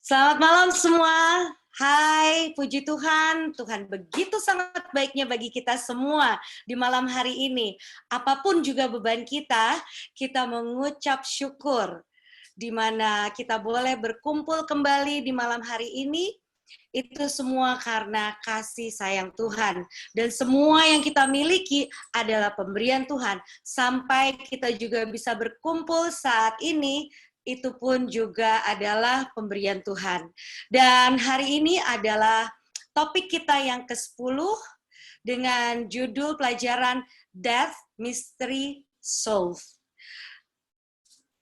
Selamat malam semua. Hai, puji Tuhan. Tuhan begitu sangat baiknya bagi kita semua di malam hari ini. Apapun juga beban kita mengucap syukur. Di mana kita boleh berkumpul kembali di malam hari ini, itu semua karena kasih sayang Tuhan. Dan semua yang kita miliki adalah pemberian Tuhan. Sampai kita juga bisa berkumpul saat ini, itu pun juga adalah pemberian Tuhan. Dan hari ini adalah topik kita yang ke-10 dengan judul pelajaran Death Mystery Solved.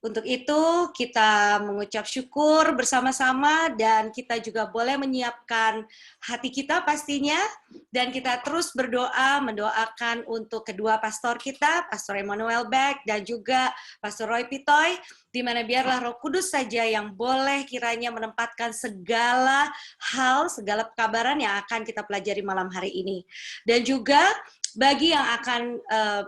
Untuk itu kita mengucap syukur bersama-sama dan kita juga boleh menyiapkan hati kita pastinya dan kita terus berdoa mendoakan untuk kedua pastor kita, Pastor Emmanuel Beck dan juga Pastor Roy Pitoy, di mana biarlah Roh Kudus saja yang boleh kiranya menempatkan segala hal, segala pekabaran yang akan kita pelajari malam hari ini. Dan juga bagi yang akan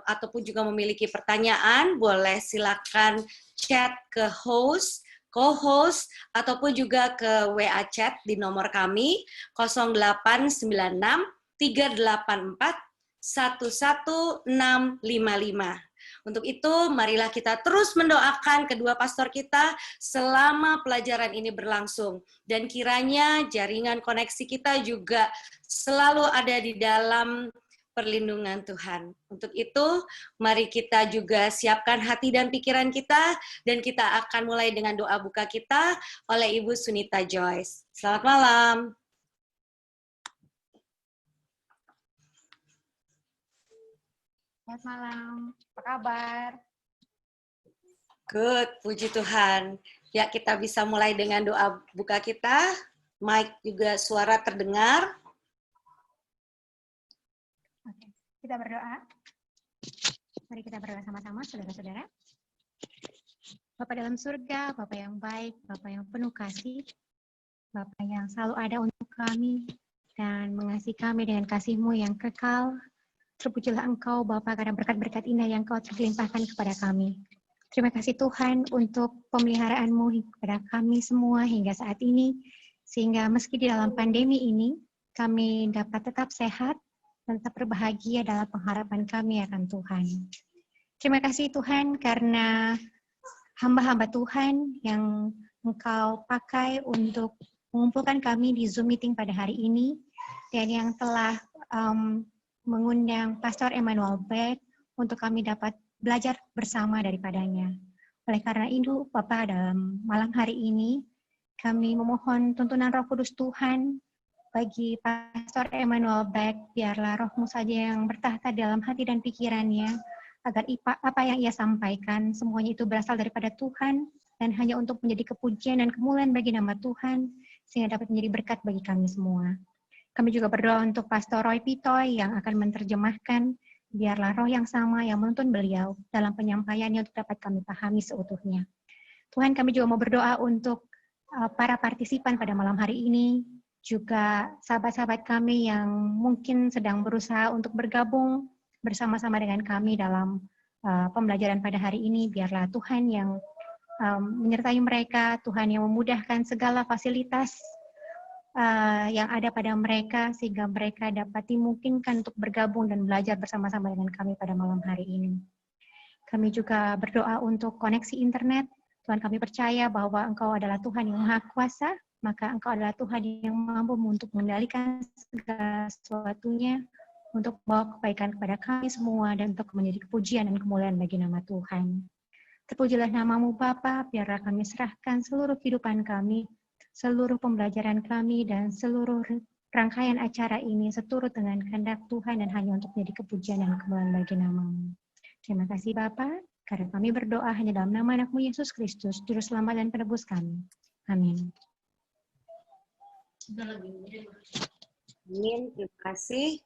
ataupun juga memiliki pertanyaan, boleh silakan chat ke host, co-host, ataupun juga ke WA chat di nomor kami 0896 384 11655. Untuk itu, marilah kita terus mendoakan kedua pastor kita selama pelajaran ini berlangsung. Dan kiranya jaringan koneksi kita juga selalu ada di dalam perlindungan Tuhan. Untuk itu, mari kita juga siapkan hati dan pikiran kita, dan kita akan mulai dengan doa buka kita oleh Ibu Sunita Joyce. Selamat malam. Selamat malam, apa kabar? Good, puji Tuhan. Ya, kita bisa mulai dengan doa buka kita. Mic juga suara terdengar. Oke, kita berdoa. Mari kita berdoa sama-sama, saudara-saudara. Bapa dalam surga, Bapa yang baik, Bapa yang penuh kasih, Bapa yang selalu ada untuk kami dan mengasihi kami dengan kasih-Mu yang kekal. Terpujilah Engkau, Bapa, karena berkat-berkat indah yang Kau terlimpahkan kepada kami. Terima kasih Tuhan untuk pemeliharaan-Mu kepada kami semua hingga saat ini, sehingga meski di dalam pandemi ini, kami dapat tetap sehat, dan tetap berbahagia dalam pengharapan kami akan Tuhan. Terima kasih Tuhan karena hamba-hamba Tuhan yang Engkau pakai untuk mengumpulkan kami di Zoom meeting pada hari ini, dan yang telah mengundang Pastor Emmanuel Beck untuk kami dapat belajar bersama daripadanya. Oleh karena itu, Bapak, dalam malam hari ini, kami memohon tuntunan Roh Kudus Tuhan bagi Pastor Emmanuel Beck, biarlah Roh-Mu saja yang bertahta dalam hati dan pikirannya, agar apa yang ia sampaikan, semuanya itu berasal daripada Tuhan, dan hanya untuk menjadi kepujian dan kemuliaan bagi nama Tuhan, sehingga dapat menjadi berkat bagi kami semua. Kami juga berdoa untuk Pastor Roy Pitoy yang akan menerjemahkan, biarlah roh yang sama yang menuntun beliau dalam penyampaiannya untuk dapat kami pahami seutuhnya. Tuhan, kami juga mau berdoa untuk para partisipan pada malam hari ini, juga sahabat-sahabat kami yang mungkin sedang berusaha untuk bergabung bersama-sama dengan kami dalam pembelajaran pada hari ini. Biarlah Tuhan yang menyertai mereka, Tuhan yang memudahkan segala fasilitas yang ada pada mereka, sehingga mereka dapat dimungkinkan untuk bergabung dan belajar bersama-sama dengan kami pada malam hari ini. Kami juga berdoa untuk koneksi internet. Tuhan, kami percaya bahwa Engkau adalah Tuhan yang Maha Kuasa, maka Engkau adalah Tuhan yang mampu untuk mengendalikan segala sesuatunya, untuk membawa kebaikan kepada kami semua, dan untuk menjadi kepujian dan kemuliaan bagi nama Tuhan. Terpujilah nama-Mu Bapa, biarlah kami serahkan seluruh kehidupan kami, seluruh pembelajaran kami, dan seluruh rangkaian acara ini seturut dengan kehendak Tuhan dan hanya untuk menjadi kepujian dan kemuliaan bagi nama-Mu. Terima kasih Bapa, karena kami berdoa hanya dalam nama Anak-Mu Yesus Kristus, Juru Selamat dan Penebus kami. Amin. Amin, terima kasih.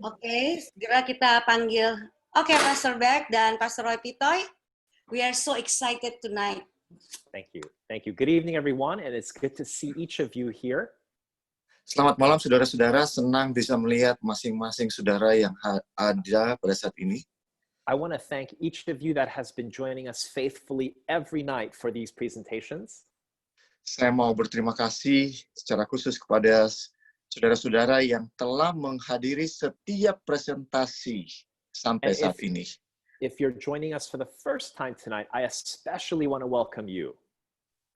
Oke, segera kita panggil. Oke, Pastor Beck dan Pastor Roy Pitoy. We are so excited tonight. Thank you. Thank you. Good evening, everyone, and it's good to see each of you here. Selamat malam, saudara-saudara. Senang bisa melihat masing-masing saudara yang ada pada saat ini. I want to thank each of you that has been joining us faithfully every night for these presentations. Saya mau berterima kasih secara khusus kepada saudara-saudara yang telah menghadiri setiap presentasi sampai And saat ini. if you're joining us for the first time tonight, I especially want to welcome you.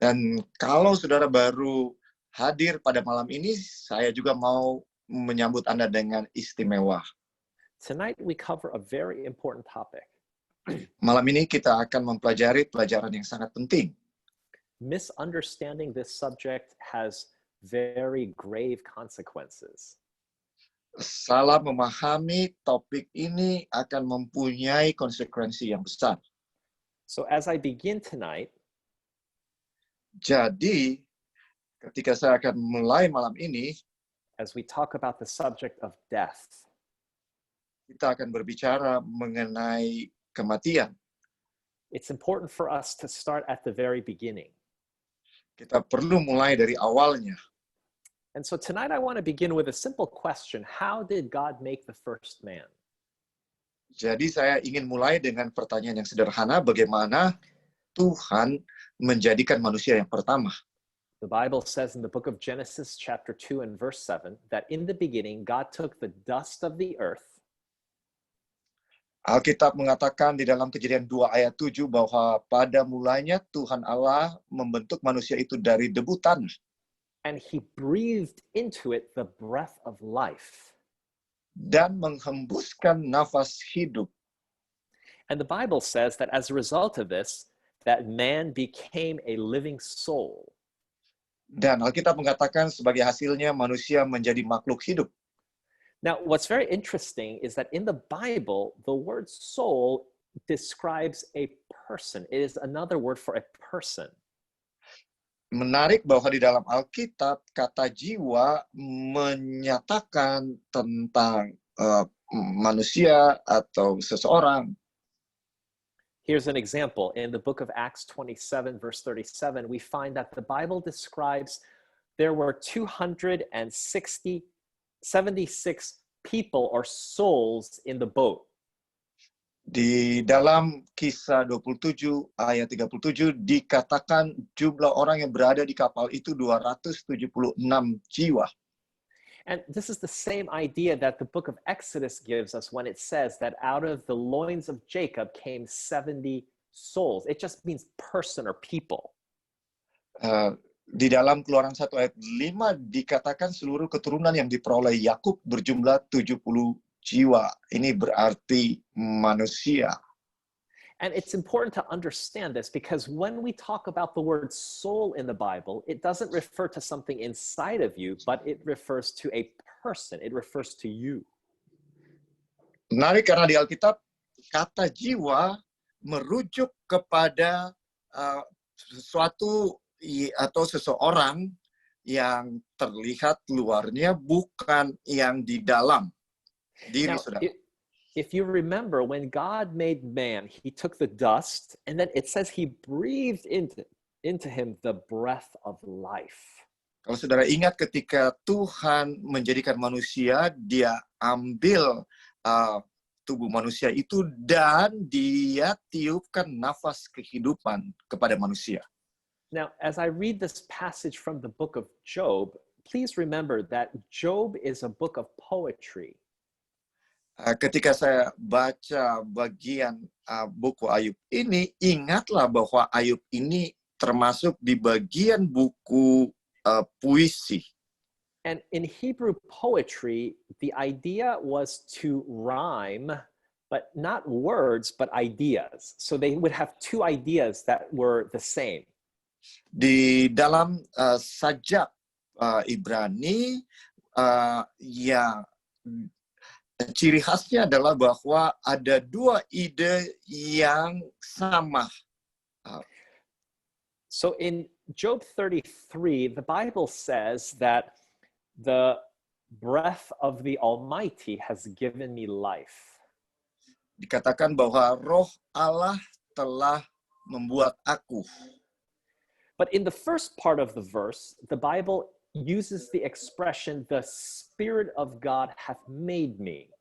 Dan kalau saudara baru hadir pada malam ini, saya juga mau menyambut Anda dengan istimewa. Tonight we cover a very important topic. Malam ini kita akan mempelajari pelajaran yang sangat penting. Misunderstanding this subject has very grave consequences. Salah memahami topik ini akan mempunyai konsekuensi yang besar. So as I begin tonight, Jadi, ketika saya akan mulai malam ini, as we talk about the subject of death, kita akan berbicara mengenai kematian. it's important for us to start at the very beginning. Kita perlu mulai dari awalnya. And so tonight I want to begin with a simple question. How did God make the first man? Jadi saya ingin mulai dengan pertanyaan yang sederhana, bagaimana Tuhan menjadikan manusia yang pertama. The Bible says in the book of Genesis chapter 2 and verse 7 that in the beginning God took the dust of the earth. Alkitab mengatakan di dalam Kejadian 2 ayat 7 bahwa pada mulanya Tuhan Allah membentuk manusia itu dari debu tanah. And he breathed into it the breath of life. Dan menghembuskan nafas hidup. And the Bible says that as a result of this, that man became a living soul. Dan Alkitab mengatakan sebagai hasilnya manusia menjadi makhluk hidup. Now, what's very interesting is that in the Bible, the word soul describes a person. It is another word for a person. Menarik bahwa di dalam Alkitab kata jiwa menyatakan tentang manusia atau seseorang. Here's an example. In the book of Acts 27, verse 37, we find that the Bible describes there were 276 people or souls in the boat. Di dalam Kisah 27 ayat 37 dikatakan jumlah orang yang berada di kapal itu 276 jiwa. And this is the same idea that the book of Exodus gives us when it says that out of the loins of Jacob came 70 souls. It just means person or people. Di dalam Keluaran 1 ayat 5 dikatakan seluruh keturunan yang diperoleh Yakub berjumlah 70 jiwa. Ini berarti manusia. And it's important to understand this because when we talk about the word soul in the Bible, it doesn't refer to something inside of you, but it refers to a person. It refers to you. Menarik karena di Alkitab kata jiwa merujuk kepada sesuatu atau seseorang yang terlihat luarnya, bukan yang di dalam diri saudara. If you remember, when God made man, he took the dust, and then it says he breathed into him the breath of life. Kalau saudara ingat ketika Tuhan menjadikan manusia, dia ambil tubuh manusia itu dan dia tiupkan nafas kehidupan kepada manusia. Now, as I read this passage from the book of Job, please remember that Job is a book of poetry. Ketika saya baca bagian buku Ayub ini, ingatlah bahwa Ayub ini termasuk di bagian buku puisi. And in Hebrew poetry, the idea was to rhyme, but not words, but ideas. So they would have two ideas that were the same. Di dalam sajak Ibrani, ya ciri khasnya adalah bahwa ada dua ide yang sama. So in Job 33, the Bible says that the breath of the Almighty has given me life. Dikatakan bahwa roh Allah telah membuat aku. But in the first part of the verse, the Bible uses the expression, the Spirit of God hath made me.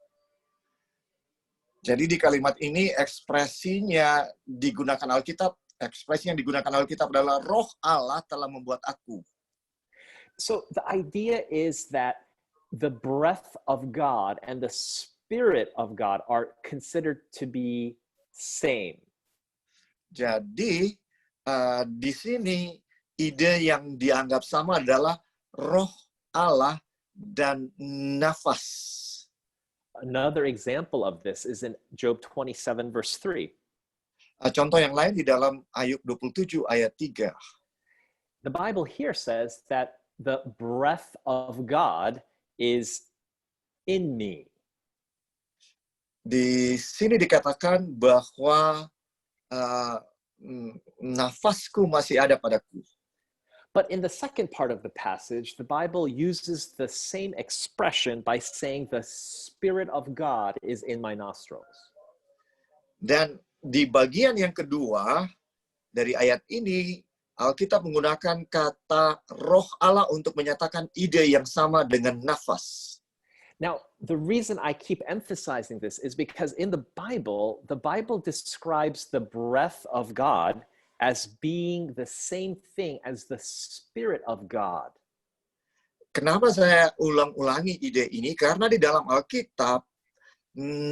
Jadi di kalimat ini ekspresinya digunakan Alkitab, ekspresi yang digunakan Alkitab adalah Roh Allah telah membuat aku. So the idea is that the breath of God and the Spirit of God are considered to be same. Jadi di sini ide yang dianggap sama adalah Roh Allah dan nafas. Another example of this is in Job 27 verse 3. Contoh yang lain di dalam Ayub 27 ayat 3. The Bible here says that the breath of God is in me. Di sini dikatakan bahwa nafasku masih ada padaku. But in the second part of the passage, the Bible uses the same expression by saying the Spirit of God is in my nostrils. Dan di bagian yang kedua dari ayat ini, Alkitab menggunakan kata Roh Allah untuk menyatakan ide yang sama dengan nafas. Now, the reason I keep emphasizing this is because in the Bible describes the breath of God as being the same thing as the Spirit of God. Kenapa saya ulang-ulangi ide ini? Karena di dalam Alkitab,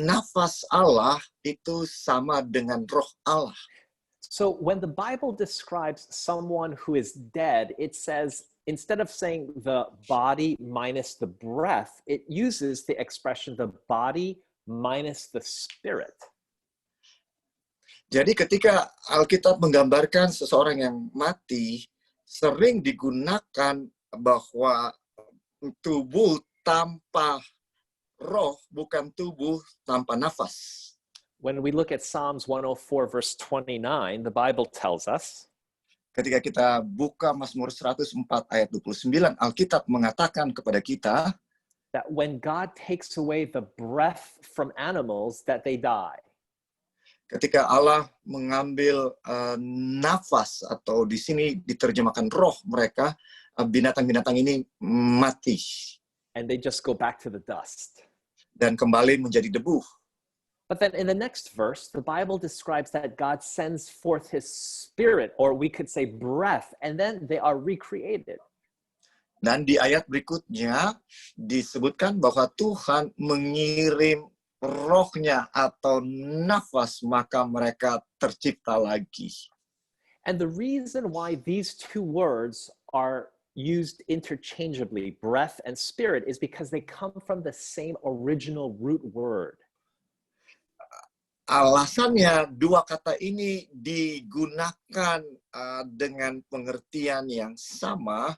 nafas Allah itu sama dengan Roh Allah. So when the Bible describes someone who is dead, it says, instead of saying the body minus the breath, it uses the expression the body minus the spirit. Jadi ketika Alkitab menggambarkan seseorang yang mati, sering digunakan bahwa tubuh tanpa roh bukan tubuh tanpa nafas. When we look at Psalms 104 verse 29, the Bible tells us, ketika kita buka Mazmur 104 ayat 29, Alkitab mengatakan kepada kita that when God takes away the breath from animals, that they die. Ketika Allah mengambil nafas, atau di sini diterjemahkan roh mereka, binatang-binatang ini mati. And they just go back to the dust. Dan kembali menjadi debu. But then in the next verse, the Bible describes that God sends forth his spirit, or we could say breath, and then they are recreated. Dan di ayat berikutnya disebutkan bahwa Tuhan mengirim rohnya atau nafas, maka mereka tercipta lagi. And the reason why these two words are used interchangeably, breath and spirit, is because they come from the same original root word. Alasannya dua kata ini digunakan dengan pengertian yang sama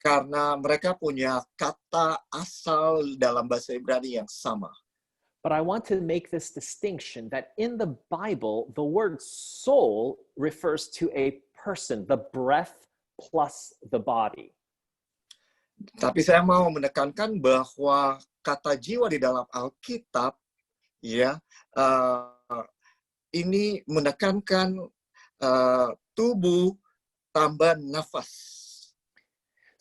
karena mereka punya kata asal dalam bahasa Ibrani yang sama. But I want to make this distinction that in the Bible, the word soul refers to a person, the breath plus the body. Tapi saya mau menekankan bahwa kata jiwa di dalam Alkitab, ya, ini menekankan tubuh tambah nafas.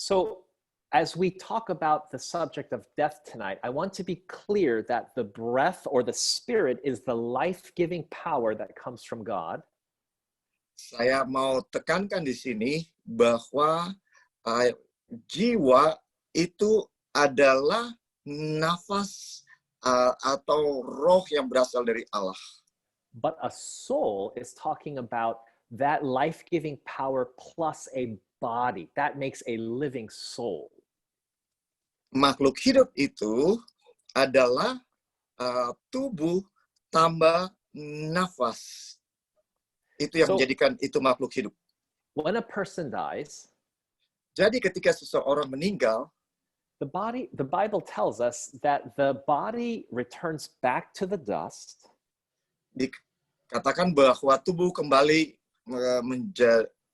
So as we talk about the subject of death tonight, I want to be clear that the breath or the spirit is the life-giving power that comes from God. Saya mau tekankan di sini bahwa jiwa itu adalah nafas atau roh yang berasal dari Allah. But a soul is talking about that life-giving power plus a body. That makes a living soul. Makhluk hidup itu adalah tubuh tambah nafas. Itu yang menjadikan itu makhluk hidup. When a person dies, jadi ketika seseorang meninggal, the Bible tells us that the body returns back to the dust. Dikatakan bahwa tubuh kembali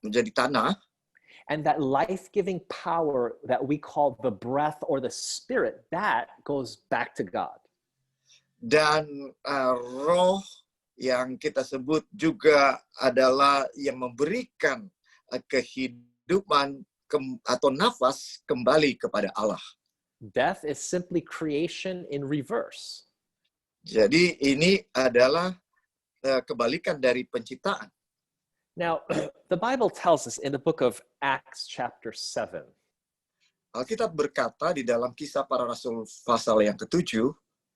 menjadi tanah. And that life-giving power that we call the breath or the spirit, that goes back to God. Dan roh yang kita sebut juga adalah yang memberikan kehidupan atau nafas kembali kepada Allah. Death is simply creation in reverse. Jadi ini adalah kebalikan dari penciptaan. Now, the Bible tells us in the book of Acts chapter 7 Alkitab berkata di dalam Kisah Para Rasul pasal yang ke-7,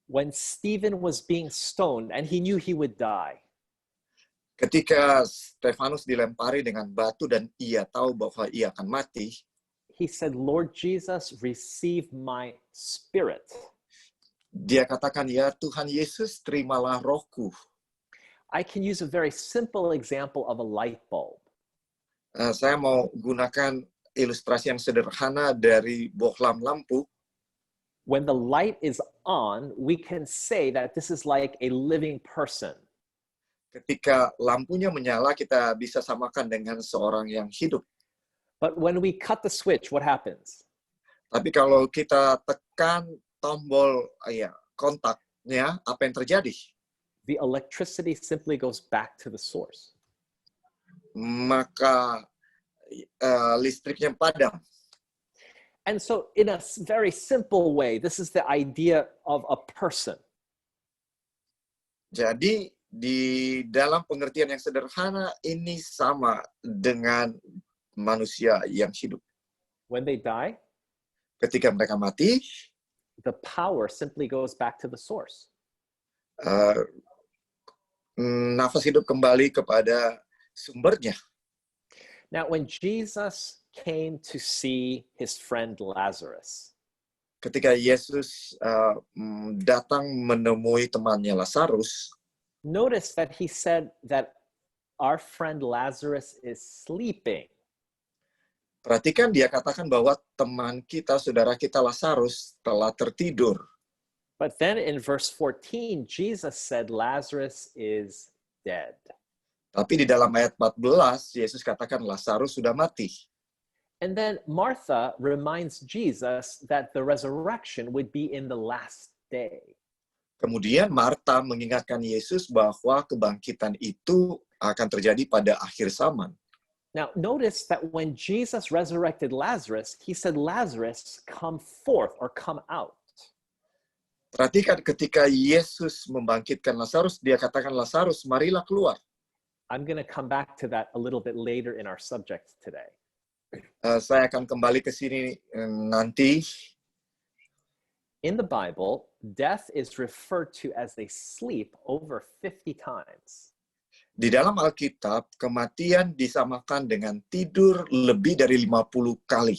when Stephen was being stoned and he knew he would die, ketika Stefanus dilempari dengan batu dan ia tahu bahwa ia akan mati, he said, Lord Jesus, receive my spirit. dia katakan, ya Tuhan Yesus, terimalah rohku. I can use a very simple example of a light bulb. Saya mau gunakan ilustrasi yang sederhana dari bohlam lampu. When the light is on, we can say that this is like a living person. Ketika lampunya menyala, kita bisa samakan dengan seorang yang hidup. But when we cut the switch, what happens? Tapi kalau kita tekan tombol kontaknya, apa yang terjadi? The electricity simply goes back to the source. Maka listriknya padam. And so in a very simple way, this is the idea of a person. Jadi di dalam pengertian yang sederhana, ini sama dengan manusia yang hidup. When they die, Ketika mereka mati, the power simply goes back to the source. nafas hidup kembali kepada sumbernya. Now, when Jesus came to see his friend Lazarus, Ketika Yesus datang menemui temannya Lazarus, notice that he said that our friend Lazarus is sleeping. perhatikan dia katakan bahwa teman kita, saudara kita Lazarus telah tertidur. But then in verse 14, Jesus said Lazarus is dead. Tapi di dalam ayat 14, Yesus katakan Lazarus sudah mati. And then Martha reminds Jesus that the resurrection would be in the last day. Kemudian Marta mengingatkan Yesus bahwa kebangkitan itu akan terjadi pada akhir zaman. Now, notice that when Jesus resurrected Lazarus, he said, Lazarus, come forth or come out. Perhatikan ketika Yesus membangkitkan Lazarus, dia katakan Lazarus, marilah keluar. I'm going to come back to that a little bit later in our subject today. Saya akan kembali ke sini nanti. In the Bible, death is referred to as a sleep over 50 times. Di dalam Alkitab, kematian disamakan dengan tidur lebih dari 50 kali.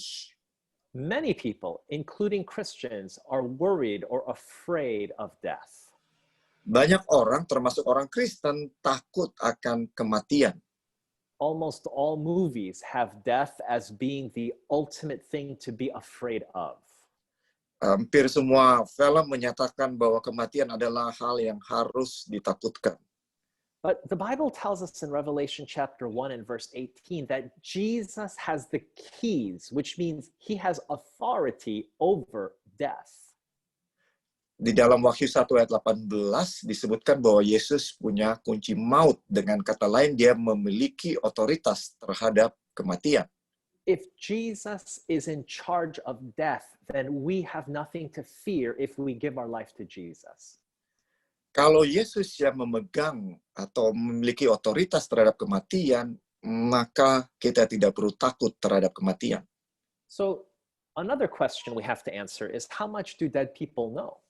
Many people, including Christians, are worried or afraid of death. Banyak orang, termasuk orang Kristen, takut akan kematian. Almost all movies have death as being the ultimate thing to be afraid of. Hampir semua film menyatakan bahwa kematian adalah hal yang harus ditakutkan. But the Bible tells us in Revelation chapter 1 and verse 18 that Jesus has the keys, which means he has authority over death. Di dalam Wahyu 1 ayat 18 disebutkan bahwa Yesus punya kunci maut. Dengan kata lain, dia memiliki otoritas terhadap kematian. If Jesus is in charge of death, then we have nothing to fear if we give our life to Jesus. Kalau Yesus yang memegang atau memiliki otoritas terhadap kematian, maka kita tidak perlu takut terhadap kematian. So another question we have to answer is, how much do dead people know?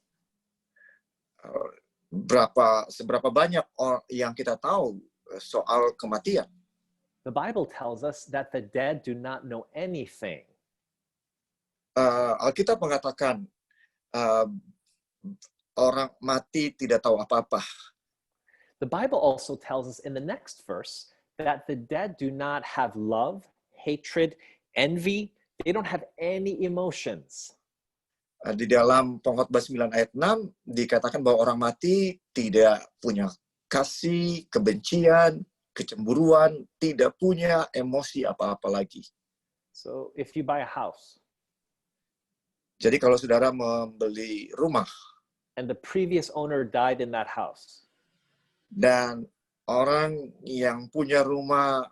Seberapa banyak yang kita tahu soal kematian? The Bible tells us that the dead do not know anything. Alkitab mengatakan orang mati tidak tahu apa-apa. The Bible also tells us in the next verse that the dead do not have love, hatred, envy. They don't have any emotions. Di dalam Pengkhotbah 9 ayat 6 dikatakan bahwa orang mati tidak punya kasih, kebencian, kecemburuan, tidak punya emosi apa-apa lagi. So if you buy a house Jadi kalau saudara membeli rumah and the previous owner died in that house, dan orang yang punya rumah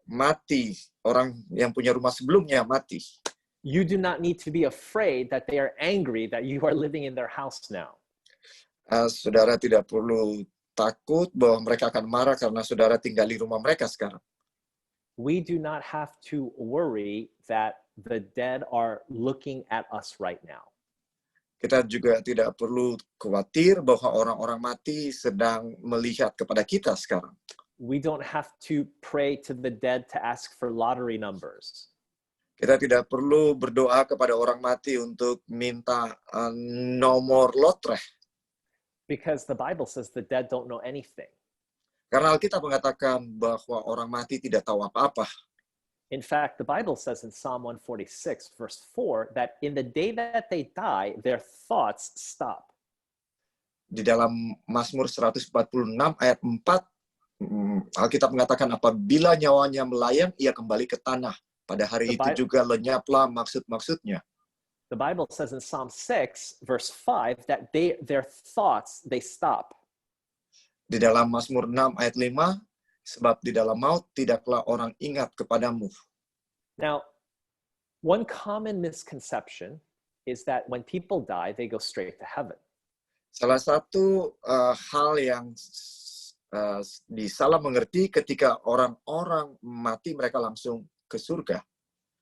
mati, orang yang punya rumah sebelumnya mati, you do not need to be afraid that they are angry that you are living in their house now. saudara tidak perlu takut bahwa mereka akan marah karena saudara tinggal di rumah mereka sekarang. We do not have to worry that the dead are looking at us right now. Kita juga tidak perlu khawatir bahwa orang-orang mati sedang melihat kepada kita sekarang. We don't have to pray to the dead to ask for lottery numbers. Kita tidak perlu berdoa kepada orang mati untuk minta nomor lotre. Because the Bible says the dead don't know anything. Karena Alkitab mengatakan bahwa orang mati tidak tahu apa-apa. In fact, the Bible says in Psalm 146, verse 4, that in the day that they die, their thoughts stop. Di dalam Mazmur 146 ayat 4, Alkitab mengatakan apabila nyawanya melayang, ia kembali ke tanah. Pada hari itu juga lenyaplah maksud-maksudnya. The Bible says in Psalm 6, verse 5, that their thoughts, they stop. Di dalam Mazmur 6 ayat 5, sebab di dalam maut tidaklah orang ingat kepadamu. Now, one common misconception is that when people die, they go straight to heaven. Salah satu hal yang disalah mengerti ketika orang-orang mati mereka langsung ke surga.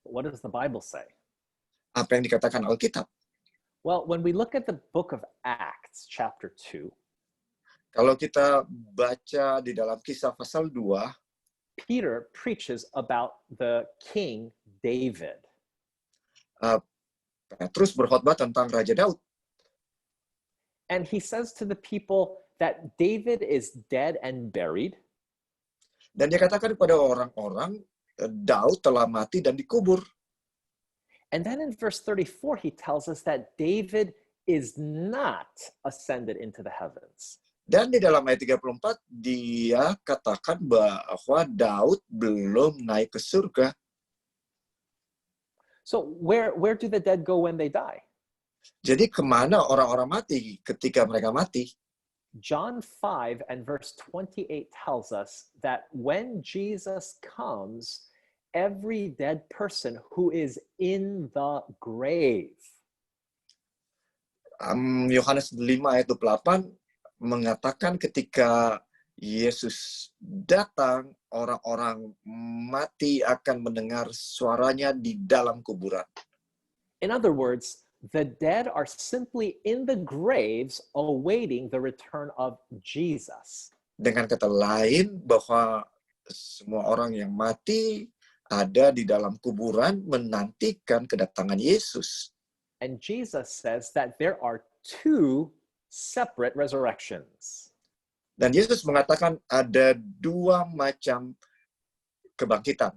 What does the Bible say? Apa yang dikatakan Alkitab? Well, when we look at the book of Acts, chapter 2, kalau kita baca di dalam Kisah pasal 2, Peter preaches about the King David. Petrus berkhotbah tentang Raja Daud. And he says to the people that David is dead and buried. Dan dia katakan kepada orang-orang, Daud telah mati dan dikubur. And then in verse 34, he tells us that David is not ascended into the heavens. Dan di dalam ayat 34, dia katakan bahwa Daud belum naik ke surga. So where do the dead go when they die? Jadi kemana orang-orang mati ketika mereka mati? John 5 and verse 28 tells us that when Jesus comes, every dead person who is in the grave. Yohanes 5 ayat 28 mengatakan ketika Yesus datang, orang-orang mati akan mendengar suaranya di dalam kuburan. In other words, the dead are simply in the graves awaiting the return of Jesus. Dengan kata lain, bahwa semua orang yang mati ada di dalam kuburan menantikan kedatangan Yesus. And Jesus says that there are two separate resurrections. Dan Yesus mengatakan ada dua macam kebangkitan.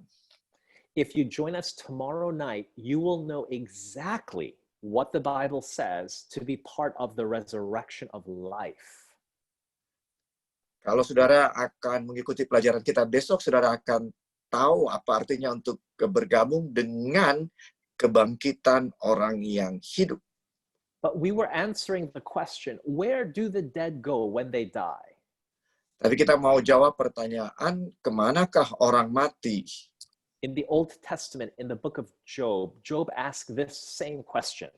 If you join us tomorrow night, you will know exactly what the Bible says to be part of the resurrection of life. Kalau saudara akan mengikuti pelajaran kita besok, saudara akan tahu apa artinya untuk bergabung dengan kebangkitan orang yang hidup. But we were answering the question, where do the dead go when they die? Tapi kita mau jawab pertanyaan, kemanakah orang mati? In the Old Testament, in the book of Job, Job asked this same question.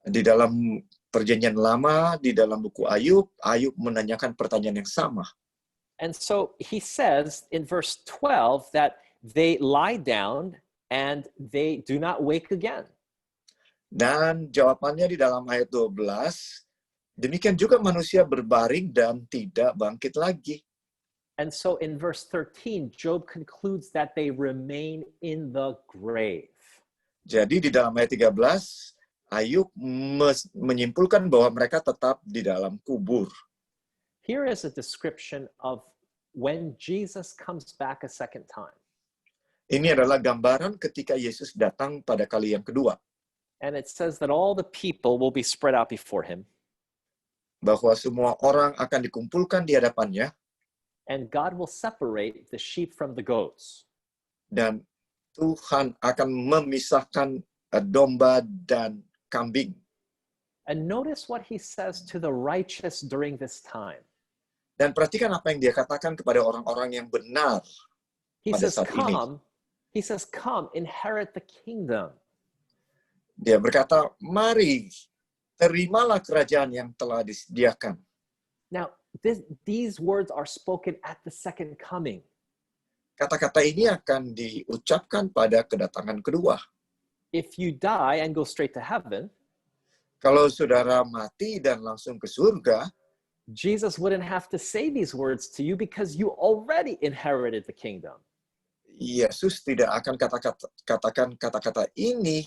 Di dalam Perjanjian Lama, di dalam buku Ayub, Ayub menanyakan pertanyaan yang sama. And so he says in verse 12 that they lie down and they do not wake again. Dan jawabannya di dalam ayat 12, demikian juga manusia berbaring dan tidak bangkit lagi. And so in verse 13, Job concludes that they remain in the grave. Jadi di dalam ayat 13, Ayub menyimpulkan bahwa mereka tetap di dalam kubur. Here is a description of when Jesus comes back a second time. Ini adalah gambaran ketika Yesus datang pada kali yang kedua. And it says that all the people will be spread out before him. Bahwa semua orang akan dikumpulkan di hadapannya. And God will separate the sheep from the goats. Dan Tuhan akan memisahkan domba dan kambing. And notice what he says to the righteous during this time. Dan perhatikan apa yang dia katakan kepada orang-orang yang benar pada saat ini. He says, come, inherit the kingdom. Dia berkata, mari, terimalah kerajaan yang telah disediakan. Now, these words are spoken at the second coming. Kata-kata ini akan diucapkan pada kedatangan kedua. If you die and go straight to heaven, Kalau saudara mati dan langsung ke surga, Jesus wouldn't have to say these words to you because you already inherited the kingdom. Yesus tidak akan katakan kata-kata ini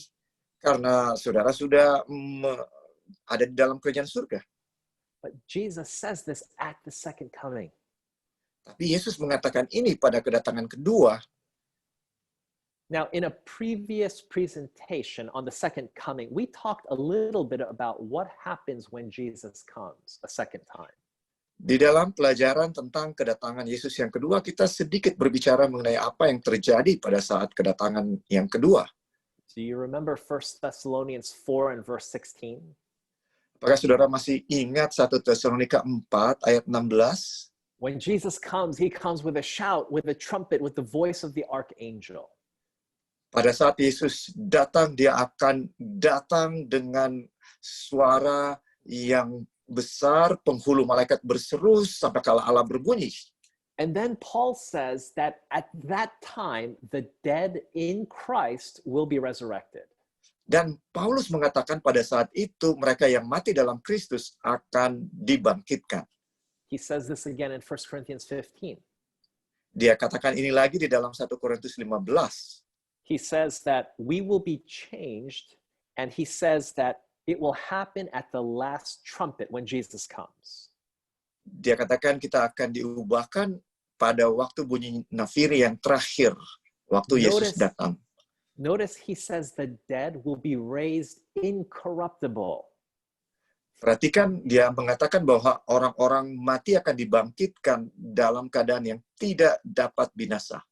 karena saudara sudah ada di dalam kerajaan surga. But Jesus says this at the second coming. Tapi Yesus mengatakan ini pada kedatangan kedua. Now, in a previous presentation on the second coming, we talked a little bit about what happens when Jesus comes a second time. Di dalam pelajaran tentang kedatangan Yesus yang kedua, kita sedikit berbicara mengenai apa yang terjadi pada saat kedatangan yang kedua. Do you remember 1 Thessalonians 4 and verse 16? Apakah saudara masih ingat 1 Tesalonika 4 ayat 16? When Jesus comes, he comes with a shout, with a trumpet, with the voice of the archangel. Pada saat Yesus datang, dia akan datang dengan suara yang besar, penghulu malaikat berseru sampai kala alam berbunyi. And then Paul says that at that time, the dead in Christ will be resurrected. Dan Paulus mengatakan pada saat itu mereka yang mati dalam Kristus akan dibangkitkan. He says this again in 1 Corinthians 15. Dia katakan ini lagi di dalam 1 Korintus 15. He says that we will be changed, and he says that it will happen at the last trumpet when Jesus comes. Dia katakan kita akan diubahkan pada waktu bunyi nafiri yang terakhir, waktu Yesus datang. Notice he says the dead will be raised incorruptible. Perhatikan dia mengatakan bahwa orang-orang mati akan dibangkitkan dalam keadaan yang tidak dapat binasa.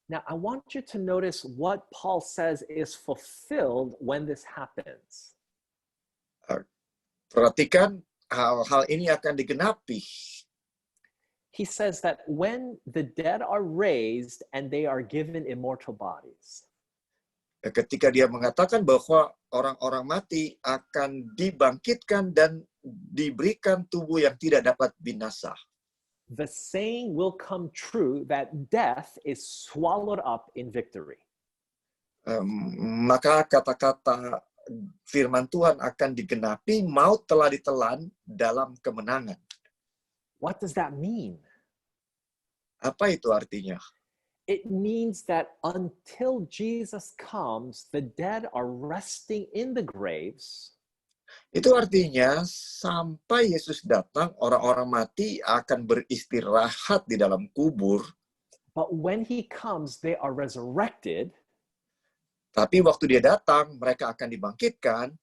Now, I want you to notice what Paul says is fulfilled when this happens. Perhatikan hal-hal ini akan digenapi. He says that when the dead are raised and they are given immortal bodies. Ketika dia mengatakan bahwa orang-orang mati akan dibangkitkan dan diberikan tubuh yang tidak dapat binasa. The saying will come true that death is swallowed up in victory. Maka kata-kata firman Tuhan akan digenapi, maut telah ditelan dalam kemenangan. What does that mean? Apa itu artinya? It means that until Jesus comes, the dead are resting in the graves. Itu artinya sampai Yesus datang, orang-orang mati akan beristirahat di dalam kubur. But when he comes, they are resurrected. Tapi waktu dia datang, mereka akan dibangkitkan.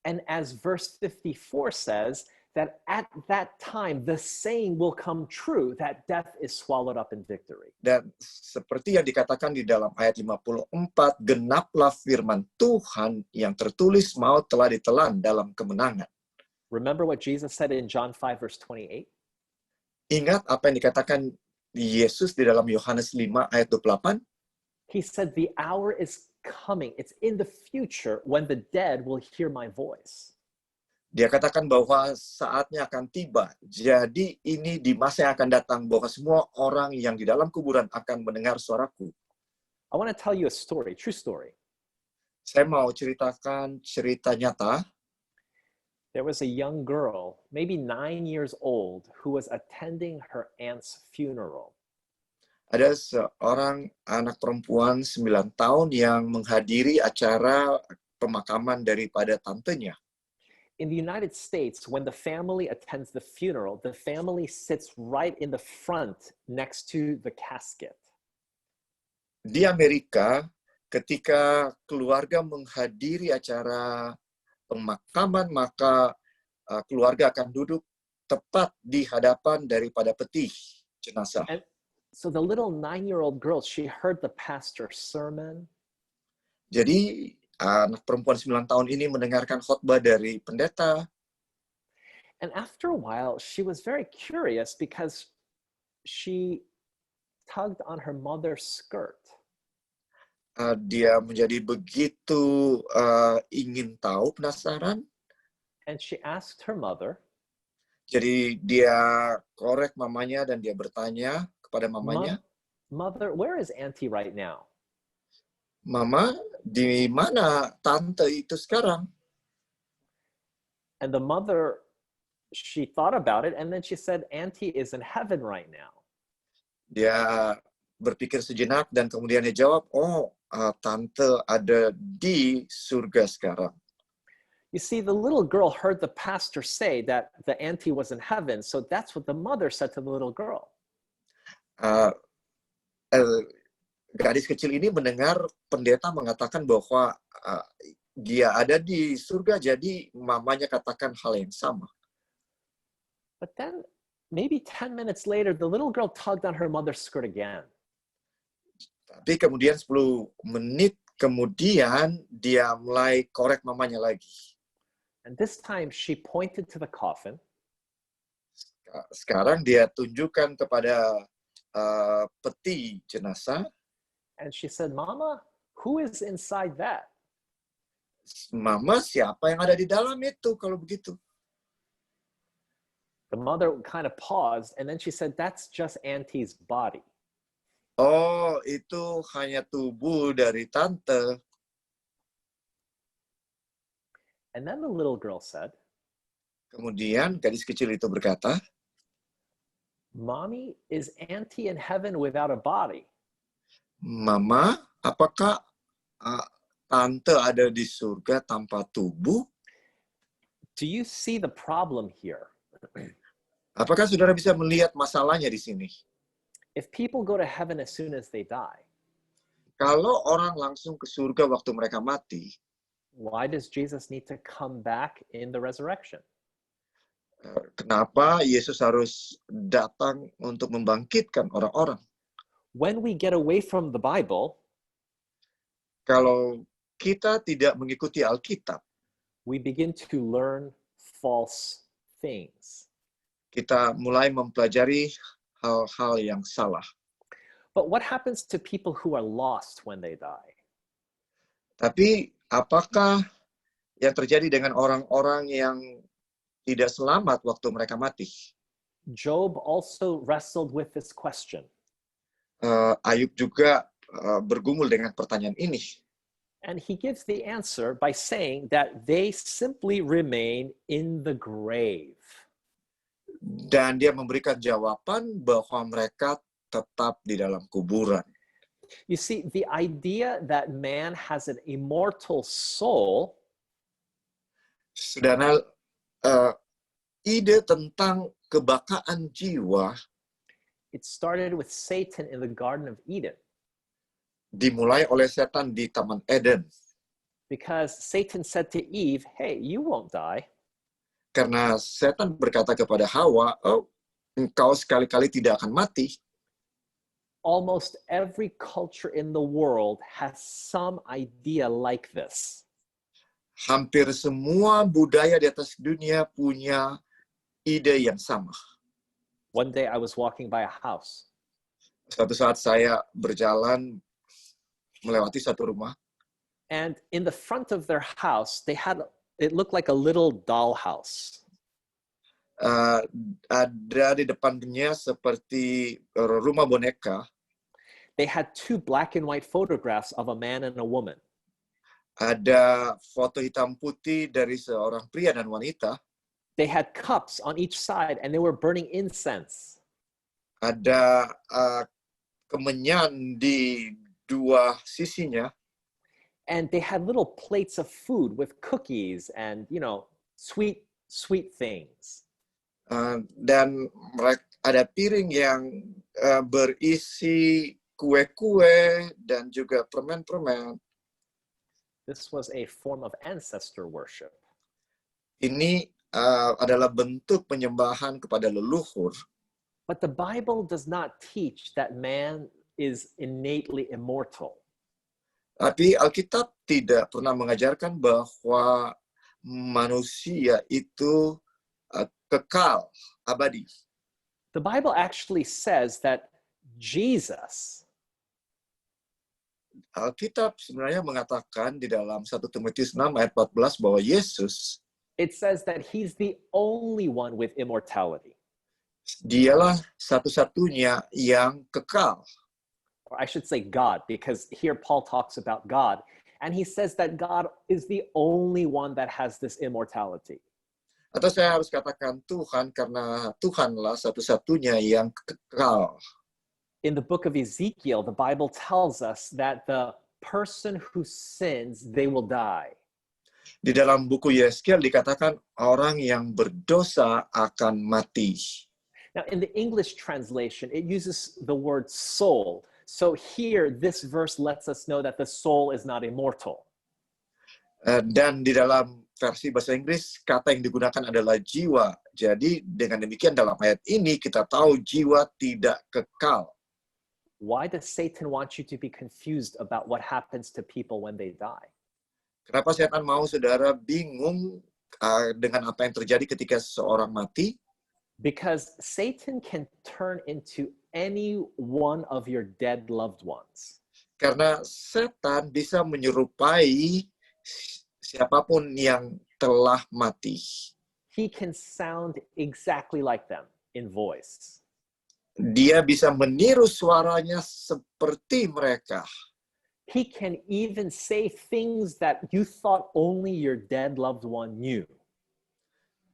And as verse 54 says, that at that time, the saying will come true that death is swallowed up in victory. Dan seperti yang dikatakan di dalam ayat 54, genaplah firman Tuhan yang tertulis maut telah ditelan dalam kemenangan. Remember what Jesus said in John 5 verse 28? Ingat apa yang dikatakan Yesus di dalam Yohanes 5 ayat 28? He said, the hour is coming. It's in the future when the dead will hear my voice. Dia katakan bahwa saatnya akan tiba. Jadi ini di masa yang akan datang bahwa semua orang yang di dalam kuburan akan mendengar suaraku. I want to tell you a story, true story. Saya mau ceritakan cerita nyata. There was a young girl, maybe 9 years old, who was attending her aunt's funeral. Ada seorang anak perempuan 9 tahun yang menghadiri acara pemakaman daripada tantenya. In the United States, when the family attends the funeral, the family sits right in the front next to the casket. Di Amerika, ketika keluarga menghadiri acara pemakaman, maka keluarga akan duduk tepat di hadapan daripada peti jenazah. And so the little 9-year-old girl, she heard the pastor's sermon. Jadi anak perempuan 9 tahun ini mendengarkan khotbah dari pendeta. And after a while, she was very curious because she tugged on her mother's skirt. Dia menjadi begitu ingin tahu, penasaran. And she asked her mother, Jadi dia korek mamanya dan dia bertanya kepada mamanya, Mother, where is Auntie right now? Mama, di mana tante itu sekarang? And the mother, she thought about it, and then she said, Auntie is in heaven right now. Dia berpikir sejenak dan kemudian dia jawab, tante ada di surga sekarang. You see, the little girl heard the pastor say that the auntie was in heaven, so that's what the mother said to the little girl. Gadis kecil ini mendengar pendeta mengatakan bahwa dia ada di surga, jadi mamanya katakan hal yang sama. But then, maybe 10 minutes later, the little girl tugged on her mother's skirt again. Tapi kemudian 10 menit kemudian dia mulai korek mamanya lagi. And this time she pointed to the coffin. Sekarang dia tunjukkan kepada peti jenazah. And she said, Mama, who is inside that? Mama, siapa yang ada di dalam itu kalau begitu? The mother kind of paused, and then she said, that's just Auntie's body. Oh, itu hanya tubuh dari tante. And then the little girl said, Kemudian gadis kecil itu berkata, Mommy, is Auntie in heaven without a body? Mama, apakah tante ada di surga tanpa tubuh? Do you see the problem here? Apakah saudara bisa melihat masalahnya di sini? If people go to heaven as soon as they die, Kalau orang langsung ke surga waktu mereka mati, why does Jesus need to come back in the resurrection? kenapa Yesus harus datang untuk membangkitkan orang-orang? When we get away from the Bible, Kalau kita tidak mengikuti Alkitab, we begin to learn false things. kita mulai mempelajari hal-hal yang salah. But what happens to people who are lost when they die? Tapi apakah yang terjadi dengan orang-orang yang tidak selamat waktu mereka mati? Job also wrestled with this question. Ayub juga bergumul dengan pertanyaan ini. And he gives the answer by saying that they simply remain in the grave. Dan dia memberikan jawaban bahwa mereka tetap di dalam kuburan. You see, the idea that man has an immortal soul Saudara, ide tentang kebakaan jiwa it started with Satan in the Garden of Eden. dimulai oleh setan di Taman Eden. Because Satan said to Eve, hey, you won't die. Karena setan berkata kepada Hawa, engkau sekali-kali tidak akan mati. Almost every culture in the world has some idea like this. Hampir semua budaya di atas dunia punya ide yang sama. One day I was walking by a house. Suatu saat saya berjalan melewati satu rumah. And in the front of their house, it looked like a little dollhouse. Ada di depannya seperti rumah boneka. They had two black and white photographs of a man and a woman. Ada foto hitam putih dari seorang pria dan wanita. They had cups on each side and they were burning incense. Ada kemenyan di dua sisinya. And they had little plates of food with cookies and, sweet things. Dan mereka ada piring yang berisi kue-kue dan juga permen-permen. This was a form of ancestor worship. Ini adalah bentuk penyembahan kepada leluhur. But the Bible does not teach that man is innately immortal. Tapi Alkitab tidak pernah mengajarkan bahwa manusia itu kekal, abadi. The Bible actually says that Jesus, Alkitab sebenarnya mengatakan di dalam 1 Timotius 6 ayat 14 bahwa Yesus It says that he's the only one with immortality. Dialah satu-satunya yang kekal. Or I should say God, because here Paul talks about God, and he says that God is the only one that has this immortality. Atau saya harus katakan Tuhan, karena Tuhanlah satu-satunya yang kekal. In the book of Ezekiel, the Bible tells us that the person who sins, they will die. Di dalam buku Yeskiel dikatakan orang yang berdosa akan mati. Now, in the English translation, it uses the word soul. So here, this verse lets us know that the soul is not immortal. Dan di dalam versi bahasa Inggris, kata yang digunakan adalah jiwa. Jadi dengan demikian dalam ayat ini kita tahu jiwa tidak kekal. Why does Satan want you to be confused about what happens to people when they die? Kenapa setan mau saudara bingung dengan apa yang terjadi ketika seseorang mati? Because Satan can turn into any one of your dead loved ones. Karena setan bisa menyerupai siapapun yang telah mati. He can sound exactly like them in voice. Dia bisa meniru suaranya seperti mereka. He can even say things that you thought only your dead loved one knew.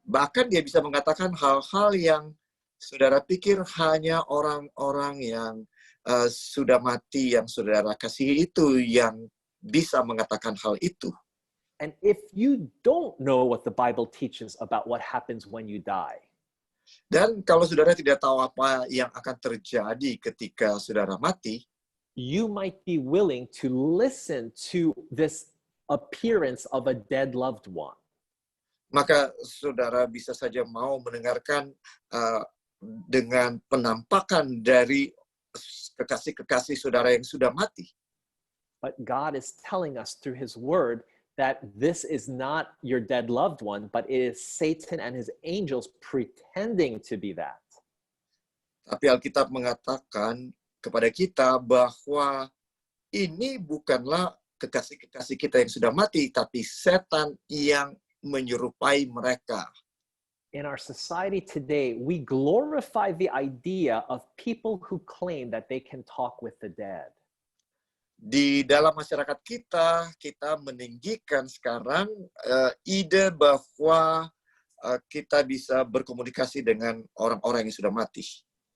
Bahkan dia bisa mengatakan hal-hal yang saudara pikir hanya orang-orang yang sudah mati, yang saudara kasihi itu yang bisa mengatakan hal itu. And if you don't know what the Bible teaches about what happens when you die, Dan kalau saudara tidak tahu apa yang akan terjadi ketika saudara mati, you might be willing to listen to this appearance of a dead loved one. maka saudara bisa saja mau mendengarkan dengan penampakan dari kekasih-kekasih saudara yang sudah mati. But God is telling us through his word that this is not your dead loved one, but it is Satan and his angels pretending to be that. Tapi Alkitab mengatakan kepada kita bahwa ini bukanlah kekasih-kekasih kita yang sudah mati, tapi setan yang menyerupai mereka. In our society today, we glorify the idea of people who claim that they can talk with the dead. Di dalam masyarakat kita meninggikan sekarang ide bahwa kita bisa berkomunikasi dengan orang-orang yang sudah mati.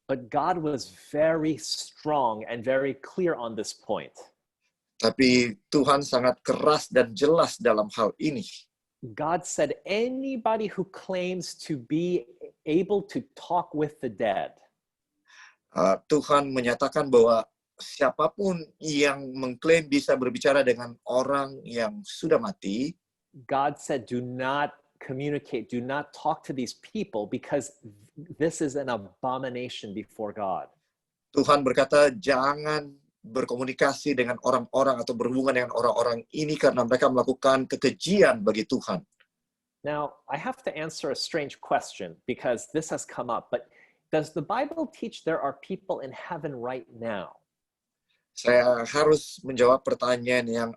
But God was very strong and very clear on this point. Tapi Tuhan sangat keras dan jelas dalam hal ini. God said anybody who claims to be able to talk with the dead, Tuhan menyatakan bahwa siapapun yang mengklaim bisa berbicara dengan orang yang sudah mati, God said do not communicate, do not talk to these people because this is an abomination before God. Tuhan berkata jangan berkomunikasi dengan orang-orang atau berhubungan dengan orang-orang ini karena mereka melakukan kekejian bagi Tuhan. Now, I have to answer a strange question because this has come up, but does the Bible teach there are people in heaven right now? Saya harus menjawab pertanyaan yang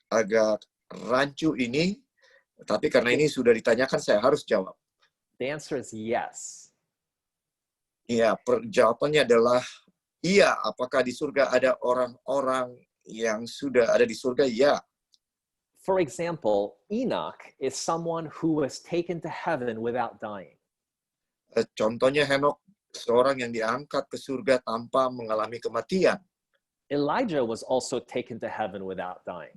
agak rancu ini, tapi karena ini sudah ditanyakan, saya harus jawab. The answer is yes. Iya, jawabannya adalah iya. Apakah di surga ada orang-orang yang sudah ada di surga? Ya. For example, Enoch is someone who was taken to heaven without dying. Contohnya Henok, seorang yang diangkat ke surga tanpa mengalami kematian. Elijah was also taken to heaven without dying.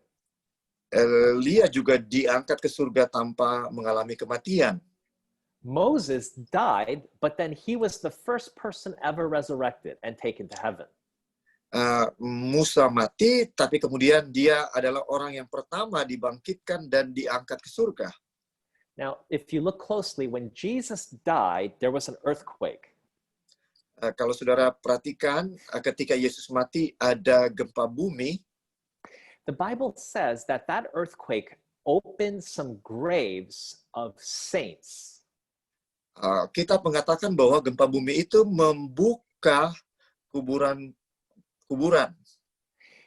Elia juga diangkat ke surga tanpa mengalami kematian. Moses died, but then he was the first person ever resurrected and taken to heaven. Musa mati, tapi kemudian dia adalah orang yang pertama dibangkitkan dan diangkat ke surga. Now, if you look closely, when Jesus died, there was an earthquake. Kalau saudara perhatikan, ketika Yesus mati, ada gempa bumi. The Bible says that that earthquake opened some graves of saints. Kitab mengatakan bahwa gempa bumi itu membuka kuburan.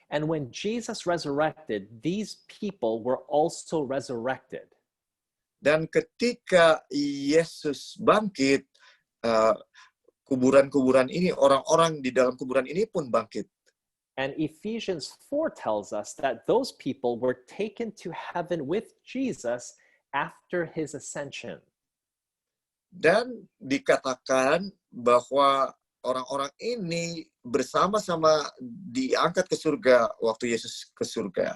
And when Jesus resurrected, these people were also resurrected. Dan ketika Yesus bangkit, kuburan-kuburan ini, orang-orang di dalam kuburan ini pun bangkit. And Ephesians 4 tells us that those people were taken to heaven with Jesus after his ascension. Dan dikatakan bahwa orang-orang ini bersama-sama diangkat ke surga waktu Yesus ke surga.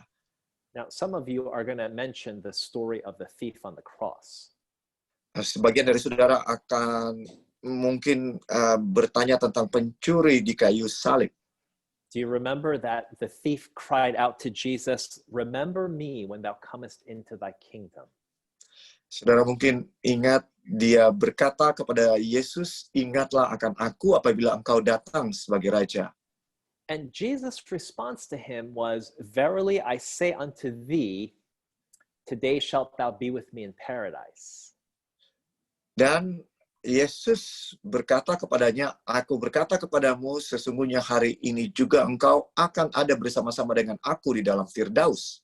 Now, some of you are going to mention the story of the thief on the cross. Sebagian dari saudara akan mungkin bertanya tentang pencuri di kayu salib. Do you remember that the thief cried out to Jesus, "Remember me when thou comest into thy kingdom"? Saudara mungkin ingat dia berkata kepada Yesus, "Ingatlah akan aku apabila engkau datang sebagai raja." And Jesus' response to him was, "Verily I say unto thee, today shalt thou be with me in paradise." Dan Yesus berkata kepadanya, "Aku berkata kepadamu, sesungguhnya hari ini juga engkau akan ada bersama-sama dengan aku di dalam Firdaus."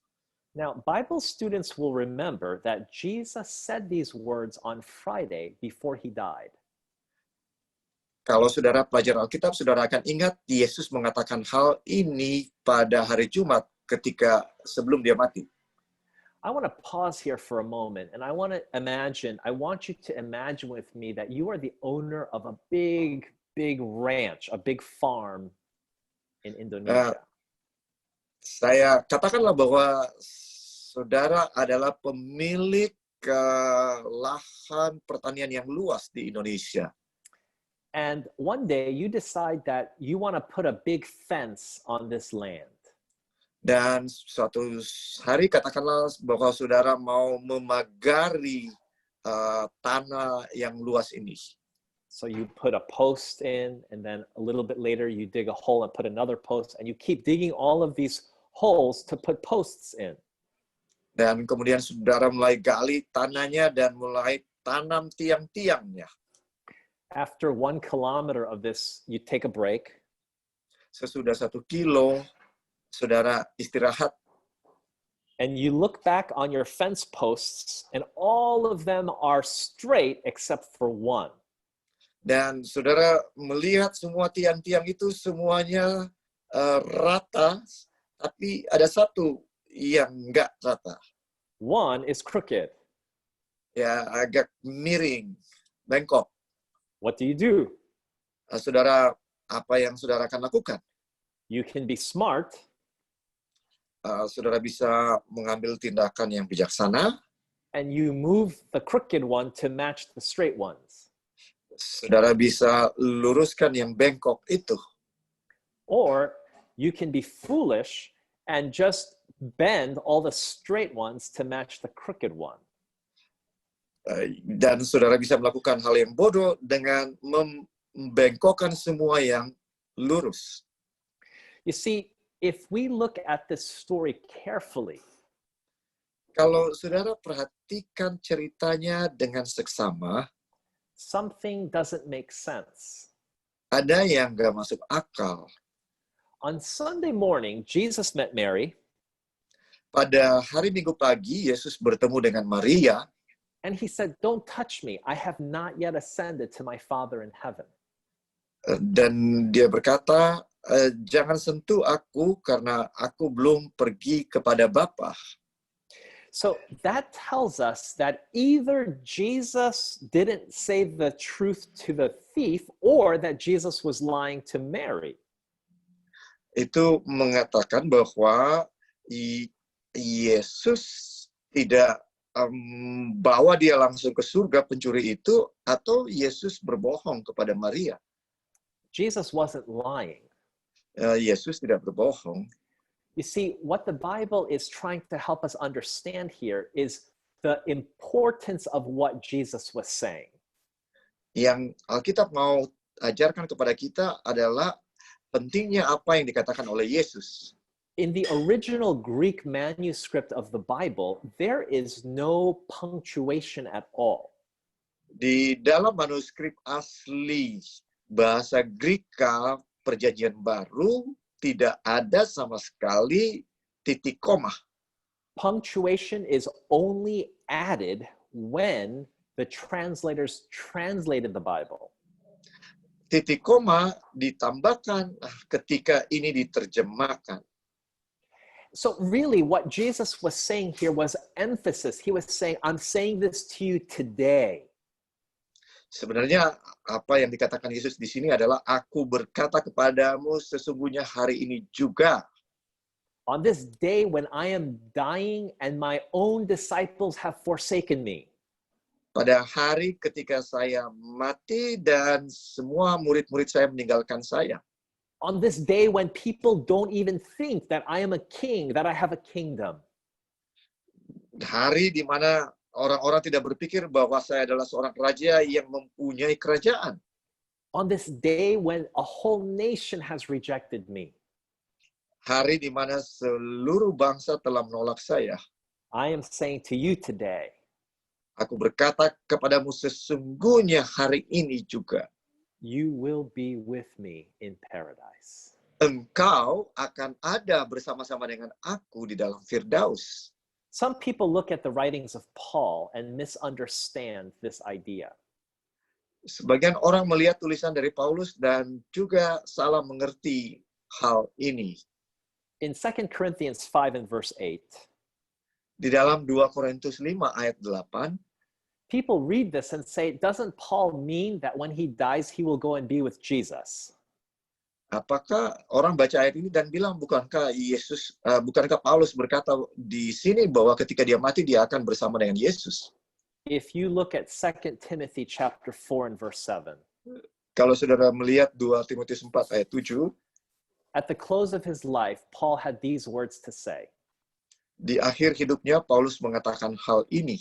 Now, Bible students will remember that Jesus said these words on Friday before he died. Kalau saudara pelajar Alkitab, saudara akan ingat Yesus mengatakan hal ini pada hari Jumat ketika sebelum dia mati. I want to pause here for a moment and I want you to imagine with me that you are the owner of a big ranch, a big farm in Indonesia. Saya katakanlah bahwa saudara adalah pemilik lahan pertanian yang luas di Indonesia. And one day you decide that you want to put a big fence on this land. Dan suatu hari katakanlah bahwa saudara mau memagari tanah yang luas ini. So you put a post in, and then a little bit later you dig a hole and put another post, and you keep digging all of these holes to put posts in. Dan kemudian saudara mulai gali tanahnya dan mulai tanam tiang-tiangnya. After 1 kilometer of this, you take a break. Sesudah 1 kilo, saudara istirahat. And you look back on your fence posts, and all of them are straight except for one. Dan saudara melihat semua tiang-tiang itu semuanya rata, tapi ada satu yang enggak rata. One is crooked. Ya, agak miring, bengkok. What do you do? Saudara, apa yang saudara akan lakukan? You can be smart. Saudara bisa mengambil tindakan yang bijaksana. And you move the crooked one to match the straight ones. Saudara bisa luruskan yang bengkok itu. Or you can be foolish and just bend all the straight ones to match the crooked one. Dan saudara bisa melakukan hal yang bodoh dengan membengkokkan semua yang lurus. You see, if we look at this story carefully, kalau saudara perhatikan ceritanya dengan seksama, something doesn't make sense. Ada yang nggak masuk akal. On Sunday morning, Jesus met Mary. Pada hari Minggu pagi, Yesus bertemu dengan Maria. And he said, "Don't touch me. I have not yet ascended to my Father in heaven." Dan dia berkata, "Jangan sentuh aku karena aku belum pergi kepada Bapa." So that tells us that either Jesus didn't say the truth to the thief or that Jesus was lying to Mary. Itu mengatakan bahwa Yesus tidak bawa dia langsung ke surga pencuri itu, atau Yesus berbohong kepada Maria. Jesus wasn't lying. Yesus tidak berbohong. You see, what the Bible is trying to help us understand here is the importance of what Jesus was saying. Yang Alkitab mau ajarkan kepada kita adalah pentingnya apa yang dikatakan oleh Yesus. In the original Greek manuscript of the Bible, there is no punctuation at all. Di dalam manuskrip asli bahasa Greka Perjanjian Baru tidak ada sama sekali titik koma. Punctuation is only added when the translators translated the Bible. Titik koma ditambahkan ketika ini diterjemahkan. So really what Jesus was saying here was emphasis. He was saying, I'm saying this to you today. Sebenarnya apa yang dikatakan Yesus di sini adalah aku berkata kepadamu sesungguhnya hari ini juga. On this day when I am dying and my own disciples have forsaken me. Pada hari ketika saya mati dan semua murid-murid saya meninggalkan saya. On this day when people don't even think that I am a king, that I have a kingdom. Hari di mana orang-orang tidak berpikir bahwa saya adalah seorang raja yang mempunyai kerajaan. On this day when a whole nation has rejected me. Hari di mana seluruh bangsa telah menolak saya. I am saying to you today. Aku berkata kepadamu sesungguhnya hari ini juga. You will be with me in paradise. Engkau akan ada bersama-sama dengan aku di dalam Firdaus. Some people look at the writings of Paul and misunderstand this idea. Sebagian orang melihat tulisan dari Paulus dan juga salah mengerti hal ini. In 2 Corinthians 5 and verse 8, di dalam 2 Korintus 5 ayat 8, people read this and say, doesn't Paul mean that when he dies, he will go and be with Jesus? Apakah orang baca ayat ini dan bilang, bukankah Paulus berkata di sini bahwa ketika dia mati, dia akan bersama dengan Yesus? If you look at 2 Timothy chapter 4 and verse 7. Kalau saudara melihat 2 Timotius 4 ayat 7. At the close of his life, Paul had these words to say. Di akhir hidupnya, Paulus mengatakan hal ini.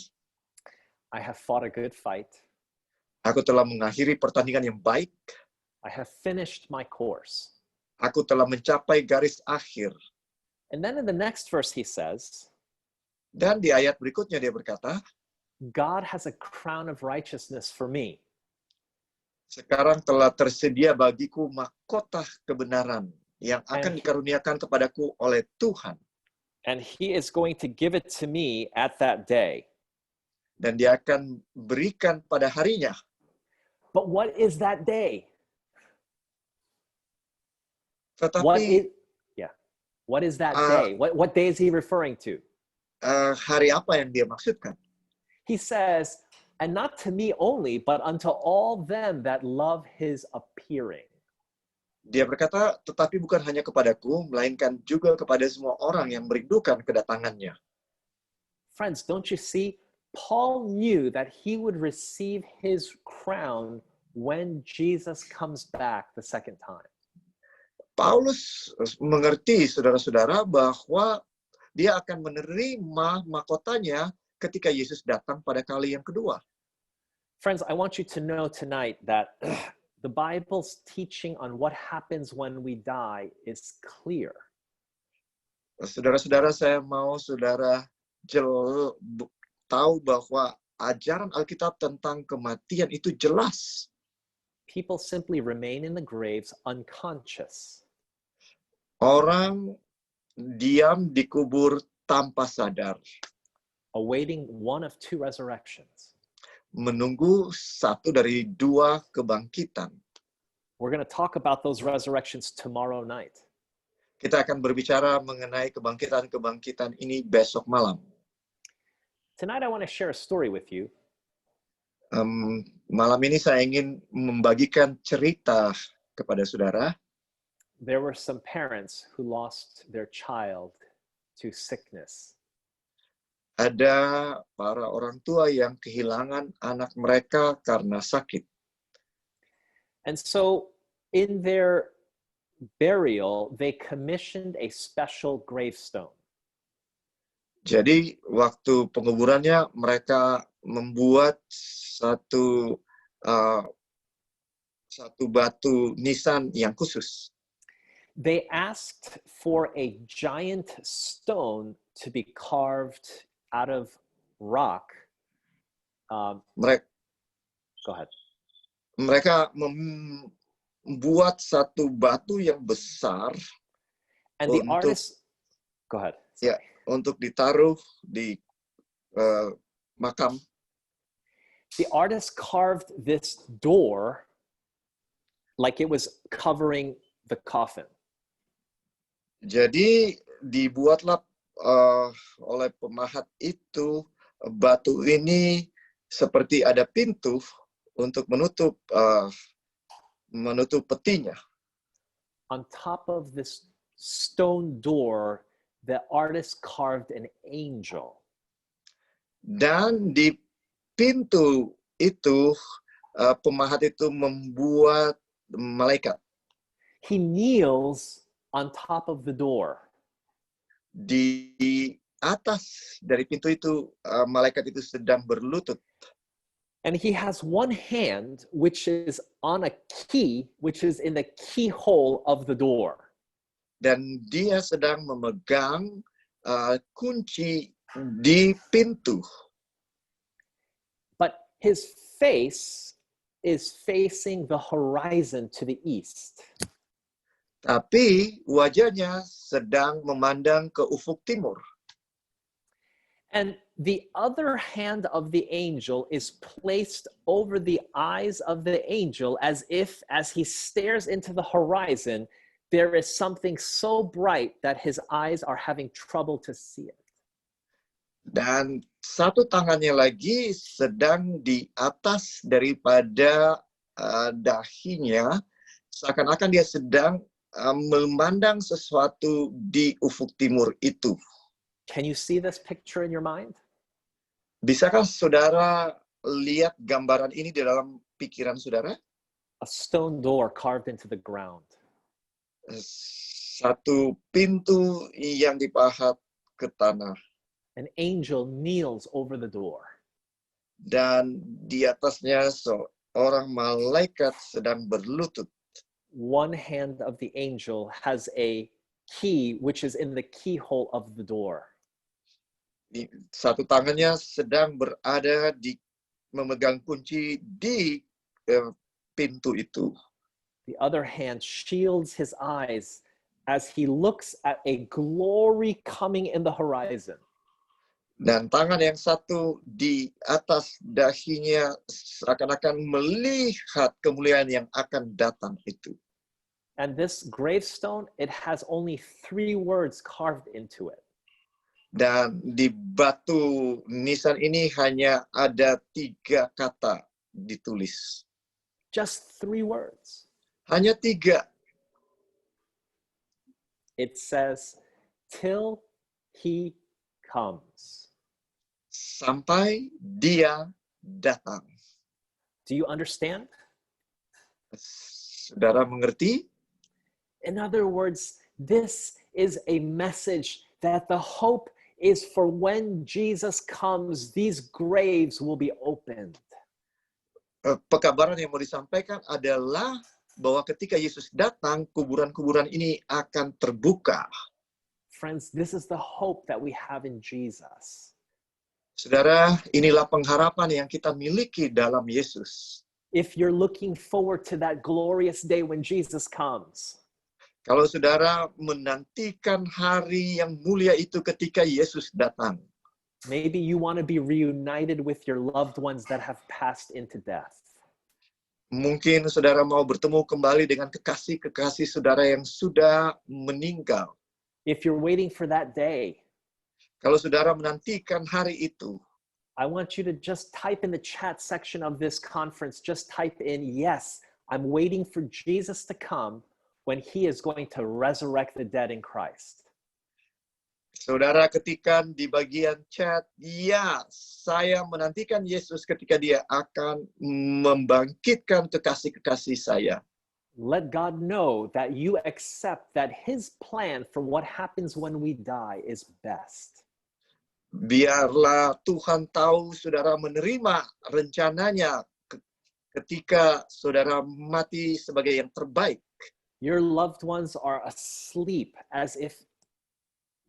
I have fought a good fight. Aku telah mengakhiri pertandingan yang baik. I have finished my course. Aku telah mencapai garis akhir. And then in the next verse he says, dan di ayat berikutnya dia berkata, God has a crown of righteousness for me. Sekarang telah tersedia bagiku mahkota kebenaran yang akan dikaruniakan kepadaku oleh Tuhan. And he is going to give it to me at that day. Dan dia akan berikan pada harinya. But what is that day? Tetapi, what is that day? What day is he referring to? Hari apa yang dia maksudkan? He says, and not to me only, but unto all them that love his appearing. Dia berkata, tetapi bukan hanya kepadaku, melainkan juga kepada semua orang yang merindukan kedatangannya. Friends, don't you see? Paul knew that he would receive his crown when Jesus comes back the second time. Paulus mengerti, saudara-saudara, bahwa dia akan menerima mahkotanya ketika Yesus datang pada kali yang kedua. Friends, I want you to know tonight that the Bible's teaching on what happens when we die is clear. Saudara-saudara, saya mau saudara tahu bahwa ajaran Alkitab tentang kematian itu jelas. People simply remain in the graves unconscious. Orang diam dikubur tanpa sadar. Awaiting one of two resurrections. Menunggu satu dari dua kebangkitan. We're going to talk about those resurrections tomorrow night. Kita akan berbicara mengenai kebangkitan-kebangkitan ini besok malam. Tonight I want to share a story with you. Malam ini saya ingin membagikan cerita kepada saudara. There were some parents who lost their child to sickness. Ada para orang tua yang kehilangan anak mereka karena sakit. And so in their burial, they commissioned a special gravestone. Jadi waktu penguburannya mereka membuat satu batu nisan yang khusus. They asked for a giant stone to be carved out of rock. Go ahead. Mereka membuat satu batu yang besar. And the artist, go ahead. Ya, untuk ditaruh di makam. The artist carved this door like it was covering the coffin. Jadi dibuatlah oleh pemahat itu batu ini seperti ada pintu untuk menutup petinya. On top of this stone door, the artist carved an angel. Dan di pintu itu pemahat itu membuat malaikat. He kneels on top of the door. Di atas dari pintu itu malaikat itu sedang berlutut. And he has one hand which is on a key, which is in the keyhole of the door. Dan dia sedang memegang kunci di pintu. But his face is facing the horizon to the east. Tapi wajahnya sedang memandang ke ufuk timur. And the other hand of the angel is placed over the eyes of the angel as if, as he stares into the horizon, there is something so bright that his eyes are having trouble to see it. Dan satu tangannya lagi sedang di atas daripada dahinya, seakan-akan dia sedang memandang sesuatu di ufuk timur itu. Can you see this picture in your mind? Bisakah saudara lihat gambaran ini di dalam pikiran saudara? A stone door carved into the ground. Satu pintu yang dipahat ke tanah. An angel kneels over the door. Dan di atasnya seorang malaikat sedang berlutut. One hand of the angel has a key which is in the keyhole of the door. Satu tangannya sedang berada di memegang kunci di pintu itu. The other hand shields his eyes as he looks at a glory coming in the horizon. Dan tangan yang satu di atas dahinya seakan-akan melihat kemuliaan yang akan datang itu. And this gravestone, it has only 3 words carved into it. Dan di batu nisan ini hanya ada 3 kata ditulis. Just 3 words. Hanya 3. It says, till he comes. Sampai dia datang. Do you understand? Saudara mengerti? In other words, this is a message that the hope is for when Jesus comes, these graves will be opened. Pekabaran yang mau disampaikan adalah bahwa ketika Yesus datang, kuburan-kuburan ini akan terbuka. Friends, this is the hope that we have in Jesus. Saudara, inilah pengharapan yang kita miliki dalam Yesus. If you're looking forward to that glorious day when Jesus comes, kalau saudara menantikan hari yang mulia itu ketika Yesus datang, maybe you want to be reunited with your loved ones that have passed into death. Mungkin saudara mau bertemu kembali dengan kekasih-kekasih saudara yang sudah meninggal. If you're waiting for that day, kalau saudara menantikan hari itu, I want you to just type in the chat section of this conference, just type in, yes, I'm waiting for Jesus to come when he is going to resurrect the dead in Christ. Saudara ketikkan di bagian chat, ya, saya menantikan Yesus ketika dia akan membangkitkan kekasih-kekasih saya. Let God know that you accept that his plan for what happens when we die is best. Biarlah Tuhan tahu saudara menerima rencananya ketika saudara mati sebagai yang terbaik. Your loved ones are asleep as if,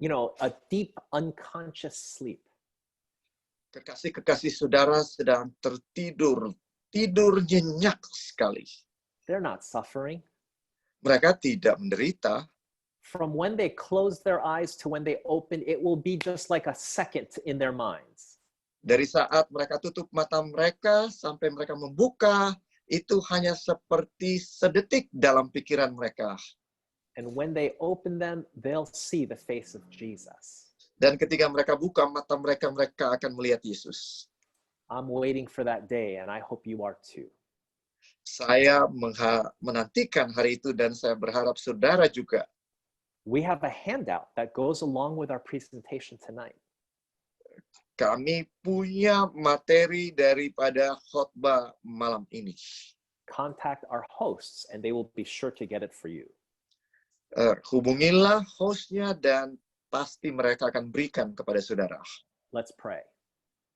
a deep unconscious sleep. Kekasih-kekasih saudara sedang tertidur, tidur nyenyak sekali. They're not suffering. Mereka tidak menderita. From when they close their eyes to when they open, it will be just like a second in their minds. Dari saat mereka tutup mata mereka sampai mereka membuka, itu hanya seperti sedetik dalam pikiran mereka. And when they open them, they'll see the face of Jesus. Dan ketika mereka buka mata mereka, mereka akan melihat Yesus. I'm waiting for that day, and I hope you are too. Saya menantikan hari itu dan saya berharap saudara juga. We have a handout that goes along with our presentation tonight. Kami punya materi daripada khotbah malam ini. Contact our hosts, and they will be sure to get it for you. Hubungilah hostnya dan pasti mereka akan berikan kepada saudara. Let's pray.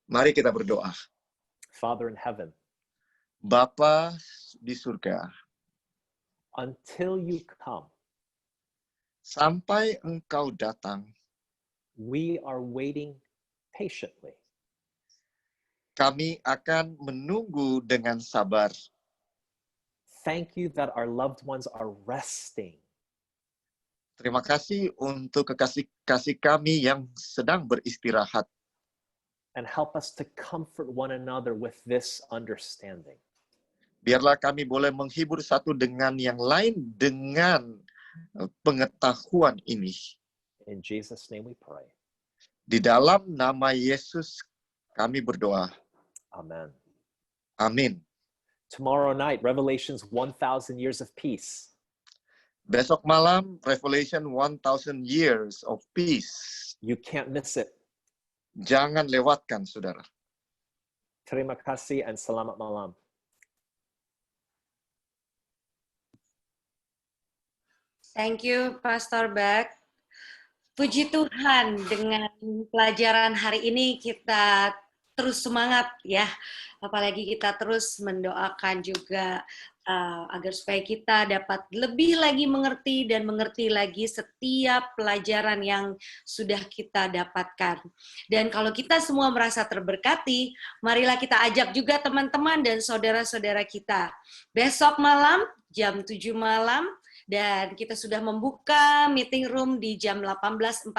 Mari kita berdoa. Father in heaven, Bapa di surga, until you come, sampai Engkau datang, we are waiting patiently. kami akan menunggu dengan sabar. Thank you that our loved ones are resting. Terima kasih untuk kekasih-kasih kami yang sedang beristirahat. And help us to comfort one another with this understanding. Biarlah kami boleh menghibur satu dengan yang lain dengan pengetahuan ini. In Jesus' name we pray. Di dalam nama Yesus kami berdoa. Amen. Amin. Tomorrow night, Revelations 1,000 Years of Peace. Besok malam, Revelation 1,000 Years of Peace. You can't miss it. Jangan lewatkan, saudara. Terima kasih and selamat malam. Thank you, Pastor Beck. Puji Tuhan, dengan pelajaran hari ini kita terus semangat ya. Apalagi kita terus mendoakan juga agar supaya kita dapat lebih lagi mengerti dan mengerti lagi setiap pelajaran yang sudah kita dapatkan. Dan kalau kita semua merasa terberkati, marilah kita ajak juga teman-teman dan saudara-saudara kita. Besok malam, jam 7 malam, dan kita sudah membuka meeting room di jam 18.45.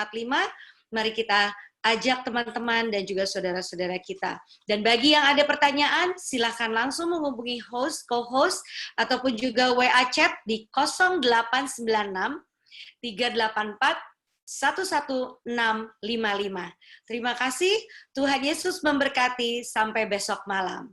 Mari kita ajak teman-teman dan juga saudara-saudara kita. Dan bagi yang ada pertanyaan, silakan langsung menghubungi host, co-host, ataupun juga WA chat di 0896 384 11655. Terima kasih, Tuhan Yesus memberkati, sampai besok malam.